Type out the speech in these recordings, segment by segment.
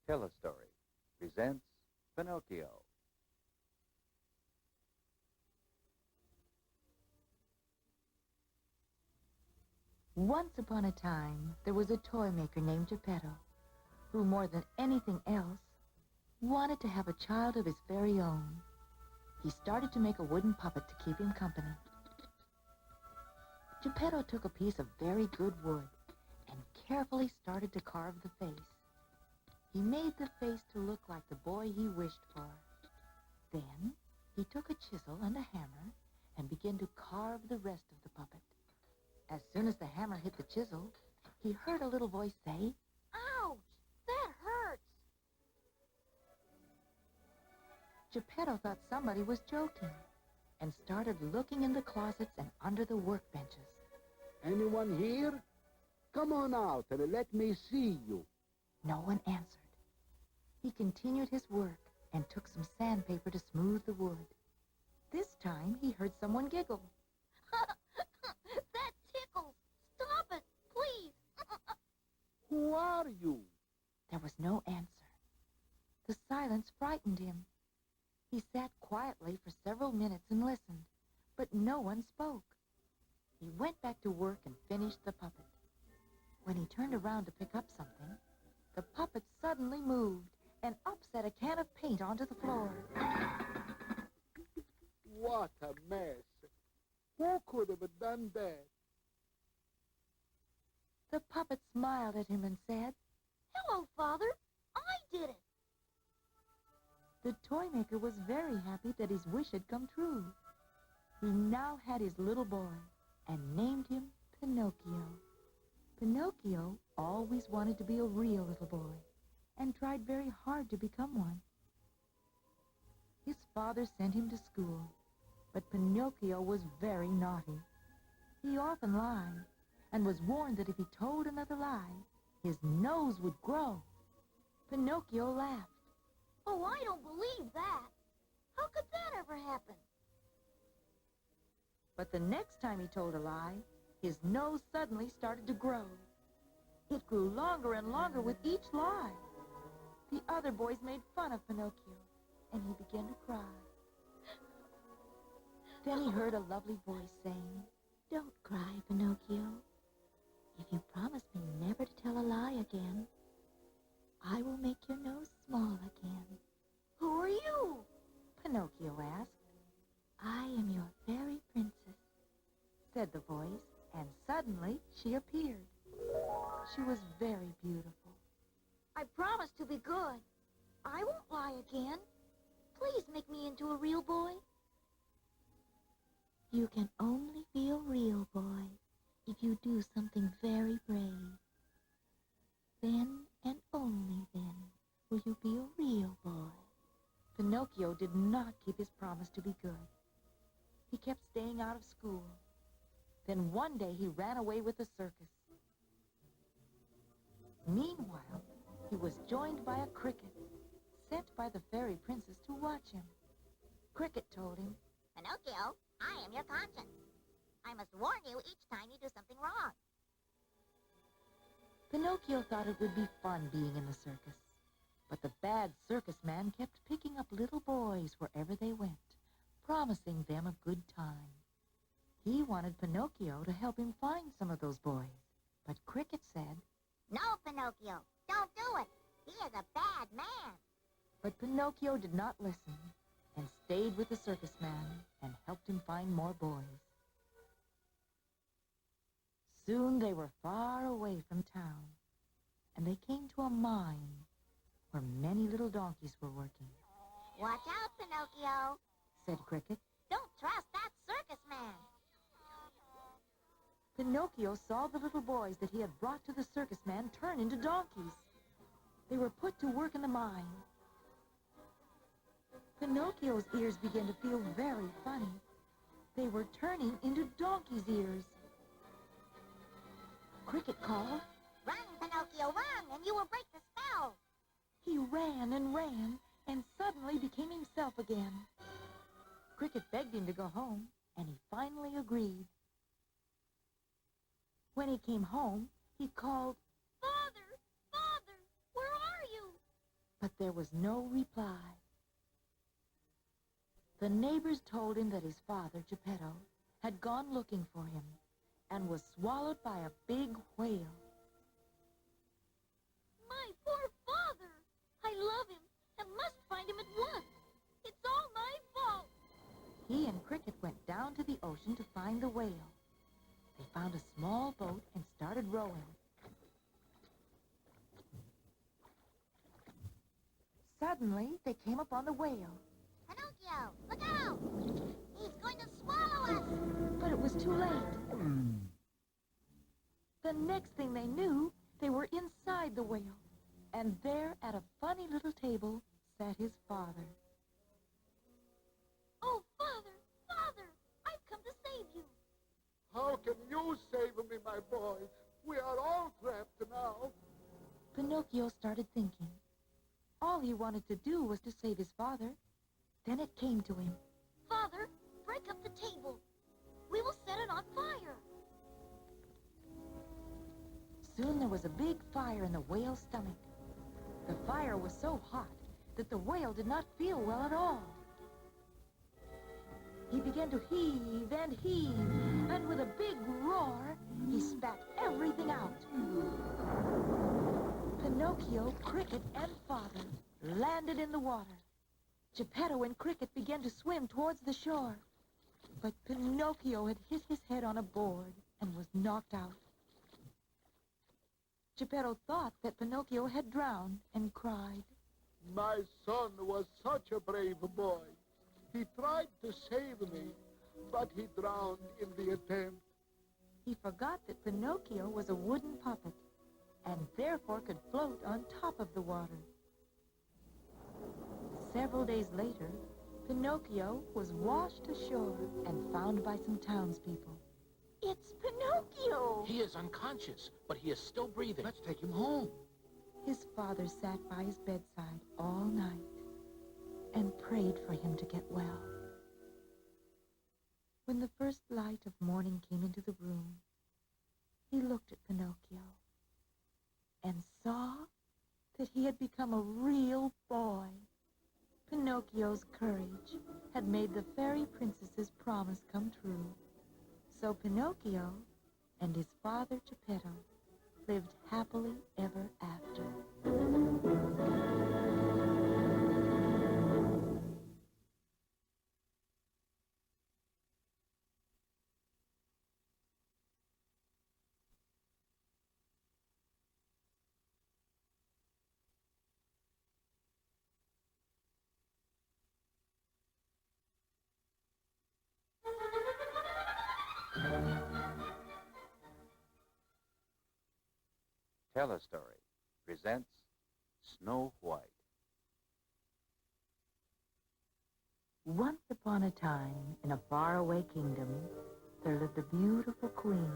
Tell a Story presents Pinocchio. Once upon a time, there was a toy maker named Geppetto, who more than anything else, wanted to have a child of his very own. He started to make a wooden puppet to keep him company. Geppetto took a piece of very good wood and carefully started to carve the face. He made the face to look like the boy he wished for. Then he took a chisel and a hammer and began to carve the rest of the puppet. As soon as the hammer hit the chisel, he heard a little voice say, "Ouch! That hurts!" Geppetto thought somebody was joking and started looking in the closets and under the workbenches. Anyone here? Come on out and let me see you. No one answered. He continued his work and took some sandpaper to smooth the wood. This time he heard someone giggle. That tickles! Stop it, please! Who are you? There was no answer. The silence frightened him. He sat quietly for several minutes and listened, but no one spoke. He went back to work and finished the puppet. When he turned around to pick up something, the puppet suddenly moved and upset a can of paint onto the floor. What a mess. Who could have done that? The puppet smiled at him and said, Hello, Father. I did it. The toy maker was very happy that his wish had come true. He now had his little boy and named him Pinocchio. Pinocchio always wanted to be a real little boy and tried very hard to become one. His father sent him to school, but Pinocchio was very naughty. He often lied and was warned that if he told another lie, his nose would grow. Pinocchio laughed. Oh, I don't believe that. How could that ever happen? But the next time he told a lie, his nose suddenly started to grow. It grew longer and longer with each lie. The other boys made fun of Pinocchio, and he began to cry. Then he heard a lovely voice saying, Don't cry, Pinocchio. If you promise me never to tell a lie again, I will make your nose small again. Who are you? Pinocchio asked. I am your fairy princess, said the voice, and suddenly she appeared. She was very beautiful. I promise to be good. I won't lie again. Please make me into a real boy. You can only be a real boy if you do something very brave. Then and only then will you be a real boy. Pinocchio did not keep his promise to be good. He kept staying out of school. Then one day he ran away with the circus. Meanwhile, he was joined by a cricket, sent by the fairy princess to watch him. Cricket told him, Pinocchio, I am your conscience. I must warn you each time you do something wrong. Pinocchio thought it would be fun being in the circus, but the bad circus man kept picking up little boys wherever they went, promising them a good time. He wanted Pinocchio to help him find some of those boys, but Cricket said, No, Pinocchio, don't do it. He is a bad man. But Pinocchio did not listen and stayed with the circus man and helped him find more boys. Soon they were far away from town, and they came to a mine where many little donkeys were working. Watch out, Pinocchio, said Cricket. Don't trust that circus man. Pinocchio saw the little boys that he had brought to the circus man turn into donkeys. They were put to work in the mine. Pinocchio's ears began to feel very funny. They were turning into donkey's ears. Cricket called, Run, Pinocchio, run, and you will break the spell. He ran and suddenly became himself again. Cricket begged him to go home, and he finally agreed. When he came home, he called, Father! Father! Where are you? but there was no reply. The neighbors told him that his father, Geppetto, had gone looking for him and was swallowed by a big whale. My poor father! I love him and must find him at once. It's all my fault. He and Cricket went down to the ocean to find the whale. They found a small boat and started rowing. Suddenly, they came upon the whale, Pinocchio, look out! He's going to swallow us! but it was too late. The next thing they knew, they were inside the whale, and there at a funny little table sat his father. Oh, Father! Father! I've come to save you. How can you save me, my boy? We are all trapped now. Pinocchio started thinking. All he wanted to do was to save his father. Then it came to him. Father, break up the table. We will set it on fire. Soon there was a big fire in the whale's stomach. The fire was so hot that the whale did not feel well at all. He began to heave and heave, and with a big roar, he spat everything out. Pinocchio, Cricket, and Father landed in the water. Geppetto and Cricket began to swim towards the shore. But Pinocchio had hit his head on a board and was knocked out. Geppetto thought that Pinocchio had drowned and cried. My son was such a brave boy. He tried to save me, but he drowned in the attempt. He forgot that Pinocchio was a wooden puppet and therefore could float on top of the water. Several days later, Pinocchio was washed ashore and found by some townspeople. It's Pinocchio! He is unconscious, but he is still breathing. Let's take him home. His father sat by his bedside all night and prayed for him to get well. When the first light of morning came into the room, he looked at Pinocchio and saw that he had become a real boy. Pinocchio's courage had made the fairy princess's promise come true. So Pinocchio and his father Geppetto lived happily ever after. Tell a Story presents Snow White. Once upon a time, in a faraway kingdom, there lived a beautiful queen.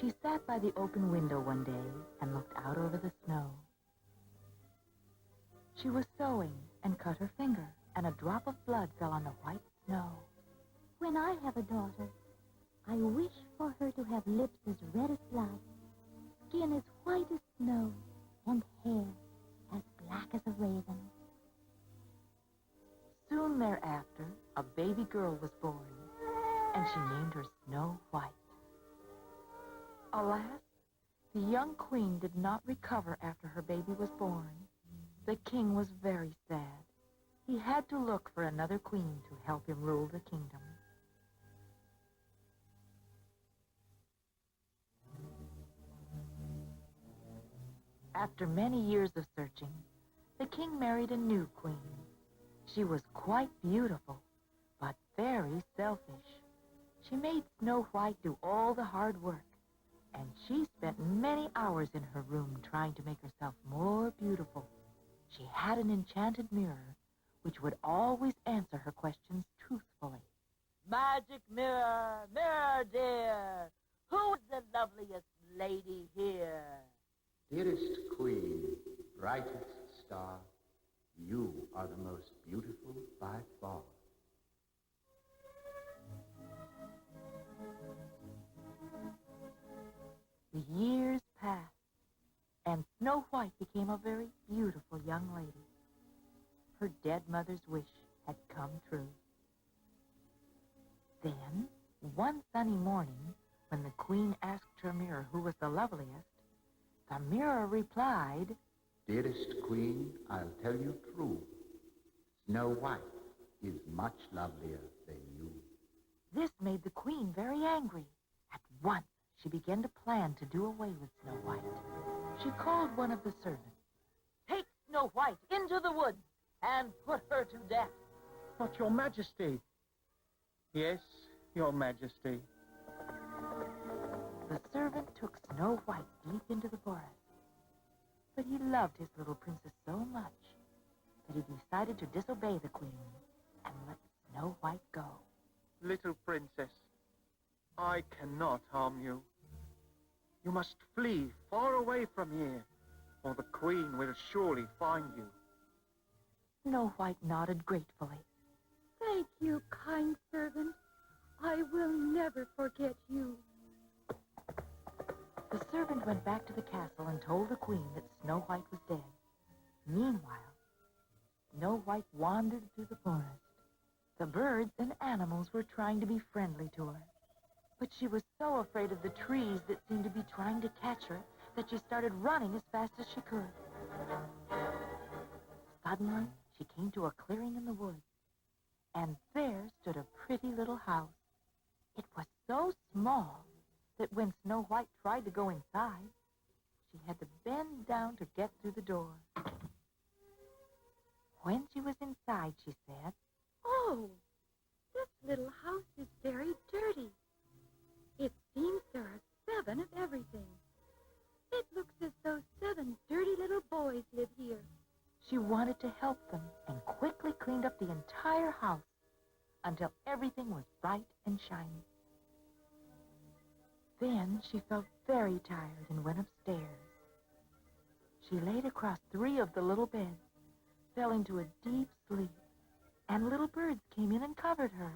She sat by the open window one day and looked out over the snow. She was sewing and cut her finger, and a drop of blood fell on the white snow. When I have a daughter, I wish for her to have lips as red as blood, skin as white as snow, and hair as black as a raven. Soon thereafter, a baby girl was born, and she named her Snow White. Alas, the young queen did not recover after her baby was born. The king was very sad. He had to look for another queen to help him rule the kingdom. After many years of searching, the king married a new queen. She was quite beautiful, but very selfish. She made Snow White do all the hard work, and she spent many hours in her room trying to make herself more beautiful. She had an enchanted mirror, which would always answer her questions truthfully. Magic mirror, mirror dear, who is the loveliest lady here? Dearest Queen, brightest star, you are the most beautiful by far. The years passed, and Snow White became a very beautiful young lady. Her dead mother's wish had come true. Then, one sunny morning, when the queen asked her mirror who was the loveliest, the mirror replied, Dearest queen, I'll tell you true. Snow White is much lovelier than you. This made the queen very angry. At once, she began to plan to do away with Snow White. She called one of the servants. Take Snow White into the woods and put her to death. But, Your Majesty. Yes, Your Majesty. The servant took Snow White deep into the forest. But he loved his little princess so much that he decided to disobey the queen and let Snow White go. Little princess, I cannot harm you. You must flee far away from here, or the queen will surely find you. Snow White nodded gratefully. Thank you, kind servant. I will never forget you. The servant went back to the castle and told the queen that Snow White was dead. Meanwhile, Snow White wandered through the forest. The birds and animals were trying to be friendly to her. But she was so afraid of the trees that seemed to be trying to catch her that she started running as fast as she could. Suddenly, she came to a clearing in the woods, and there stood a pretty little house. It was so small that when Snow White tried to go inside, she had to bend down to get through the door. When she was inside, she said, Oh, this little house is very dirty. It seems there are 7 of everything. It looks as though 7 dirty little boys live here. She wanted to help them and quickly cleaned up the entire house until everything was bright and shiny. Then she felt very tired and went upstairs. She laid across 3 of the little beds, fell into a deep sleep, and little birds came in and covered her.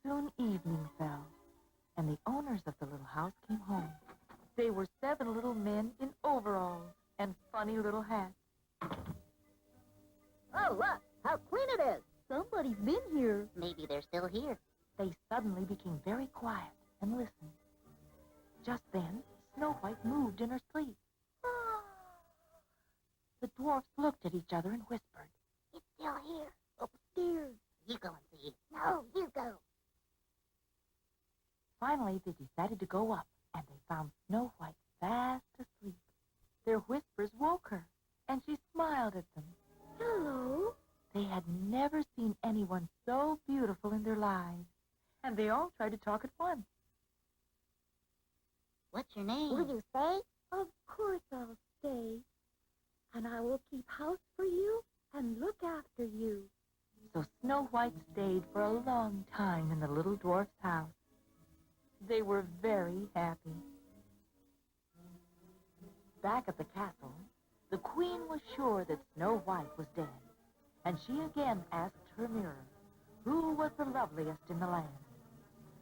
Soon evening fell, and the owners of the little house came home. They were 7 little men in overalls and funny little hats. Oh, look, how clean it is. Somebody's been here. Maybe they're still here. They suddenly became very quiet and listened. Just then, Snow White moved in her sleep. The dwarfs looked at each other and whispered, It's still here, upstairs. You go and see. No, you go. Finally, they decided to go up, and they found Snow White fast asleep. Their whispers woke her, and she smiled at them. Hello. They had never seen anyone so beautiful in their lives, and they all tried to talk at once. What's your name? Will you stay? Of course I'll stay. And I will keep house for you and look after you. So Snow White stayed for a long time in the little dwarf's house. They were very happy. Back at the castle, the queen was sure that Snow White was dead, and she again asked her mirror who was the loveliest in the land.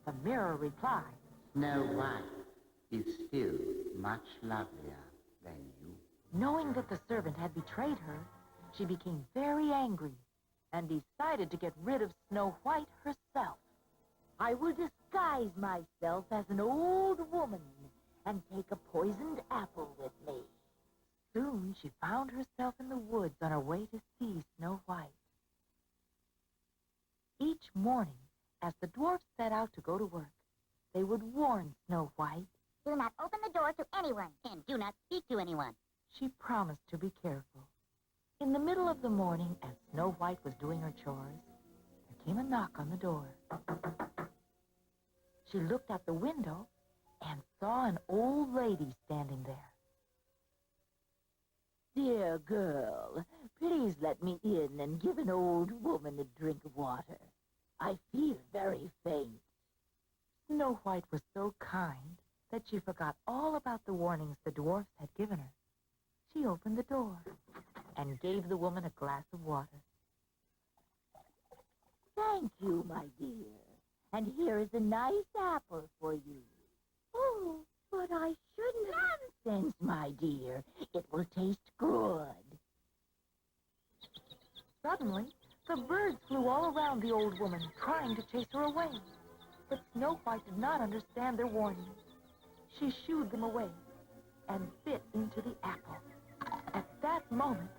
The mirror replied, Snow White is still much lovelier than you. Knowing that the servant had betrayed her, she became very angry and decided to get rid of Snow White herself. I will disguise myself as an old woman and take a poisoned apple with me. Soon she found herself in the woods on her way to see Snow White. Each morning, as the dwarfs set out to go to work, they would warn Snow White. Do not open the door to anyone, and do not speak to anyone. She promised to be careful. In the middle of the morning, as Snow White was doing her chores, there came a knock on the door. She looked out the window and saw an old lady standing there. Dear girl, please let me in and give an old woman a drink of water. I feel very faint. Snow White was so kind that she forgot all about the warnings the dwarfs had given her. She opened the door and gave the woman a glass of water. Thank you, my dear. And here is a nice apple for you. Oh, but I shouldn't have. Nonsense, my dear. It will taste good. Suddenly, the birds flew all around the old woman, trying to chase her away. But Snow White did not understand their warnings. She shooed them away and bit into the apple. At that moment,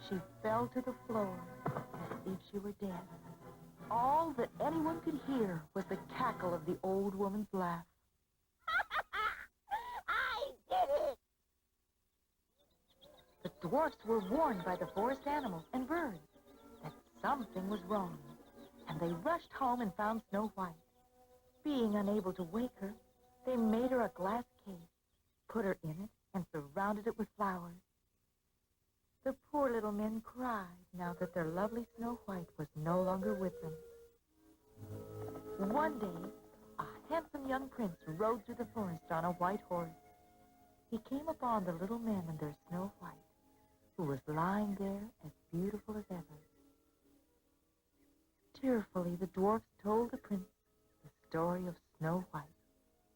she fell to the floor as if she were dead. All that anyone could hear was the cackle of the old woman's laugh. I did it! The dwarfs were warned by the forest animals and birds that something was wrong, and they rushed home and found Snow White. Being unable to wake her, they made her a glass case, put her in it, and surrounded it with flowers. The poor little men cried now that their lovely Snow White was no longer with them. One day, a handsome young prince rode through the forest on a white horse. He came upon the little men and their Snow White, who was lying there as beautiful as ever. Tearfully, the dwarfs told the prince the story of Snow White.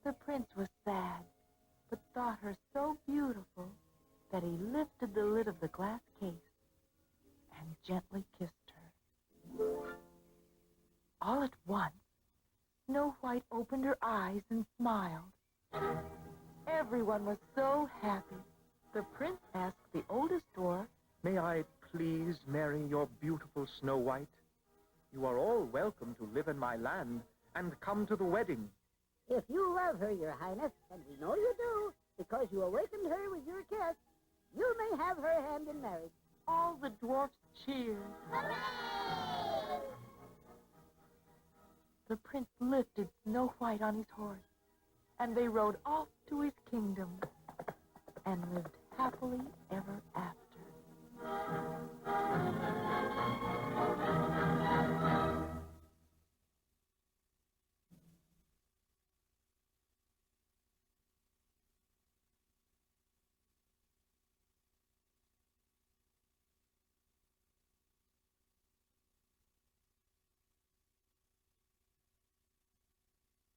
The prince was sad, but thought her so beautiful that he lifted the lid of the glass case and gently kissed her. All at once, Snow White opened her eyes and smiled. Everyone was so happy. The prince asked the oldest dwarf, May I please marry your beautiful Snow White? You are all welcome to live in my land and come to the wedding. If you love her, Your Highness, and we know you do, because you awakened her with your kiss, you may have her hand in marriage. all the dwarfs cheered. The prince lifted Snow White on his horse, and they rode off to his kingdom and lived happily